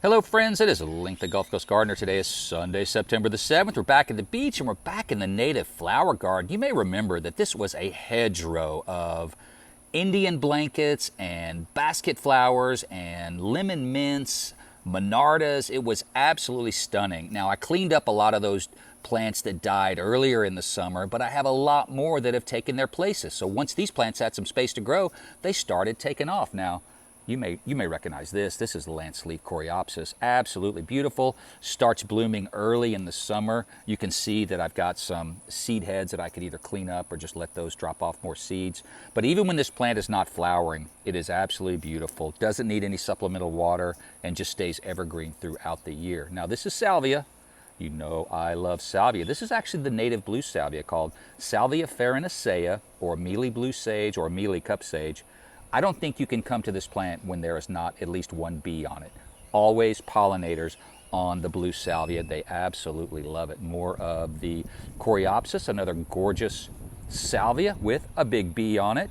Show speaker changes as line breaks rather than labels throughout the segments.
Hello friends, it is Link the Gulf Coast Gardener. Today is Sunday, September the 7th. We're back at the beach and we're back in the native flower garden. You may remember that this was a hedgerow of Indian blankets and basket flowers and lemon mints, monardas. It was absolutely stunning. Now I cleaned up a lot of those plants that died earlier in the summer, but I have a lot more that have taken their places. So once these plants had some space to grow, they started taking off. Now, you may recognize this. This is the lance leaf coreopsis. Absolutely beautiful. Starts blooming early in the summer. You can see that I've got some seed heads that I could either clean up or just let those drop off more seeds. But even when this plant is not flowering, it is absolutely beautiful. Doesn't need any supplemental water and just stays evergreen throughout the year. Now this is salvia. You know I love salvia. This is actually the native blue salvia called Salvia farinaceae, or mealy blue sage, or mealy cup sage. I don't think you can come to this plant when there is not at least one bee on it. Always pollinators on the blue salvia. They absolutely love it. More of the coreopsis, another gorgeous salvia with a big bee on it.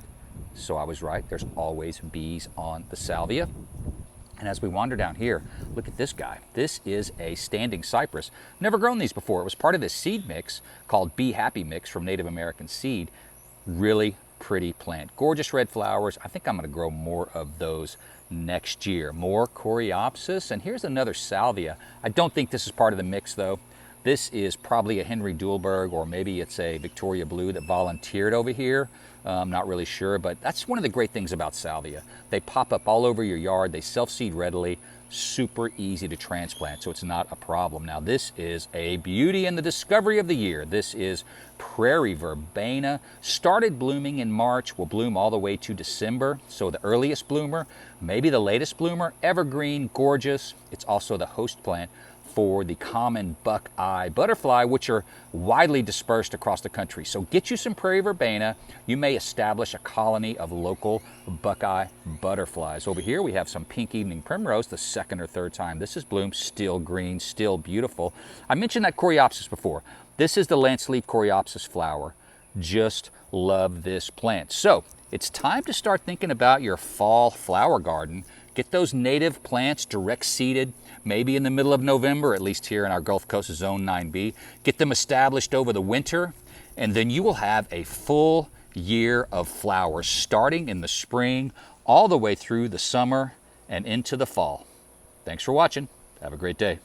So I was right, there's always bees on the salvia. And as we wander down here, look at this guy. This is a standing cypress. Never grown these before. It was part of this seed mix called Bee Happy Mix from Native American Seed. Really pretty plant. Gorgeous red flowers. I think I'm going to grow more of those next year. More coreopsis. And here's another salvia. I don't think this is part of the mix though. This is probably a Henry Duelberg, or maybe it's a Victoria Blue that volunteered over here. I'm not really sure, but that's one of the great things about salvia. They pop up all over your yard. They self-seed readily. Super easy to transplant, so it's not a problem. Now this is a beauty and the discovery of the year. This is prairie verbena. Started blooming in March, will bloom all the way to December. So the earliest bloomer, maybe the latest bloomer, evergreen, gorgeous. It's also the host plant for the common buckeye butterfly, which are widely dispersed across the country. So get you some prairie verbena. You may establish a colony of local buckeye butterflies. Over here we have some pink evening primrose, the second or third time this has bloomed. Still green, still beautiful. I mentioned that coreopsis before. This is the lance leaf coreopsis flower. Just love this plant. So it's time to start thinking about your fall flower garden. Get those native plants direct seeded, maybe in the middle of November, at least here in our Gulf Coast Zone 9B. Get them established over the winter, and then you will have a full year of flowers starting in the spring, all the way through the summer and into the fall. Thanks for watching. Have a great day.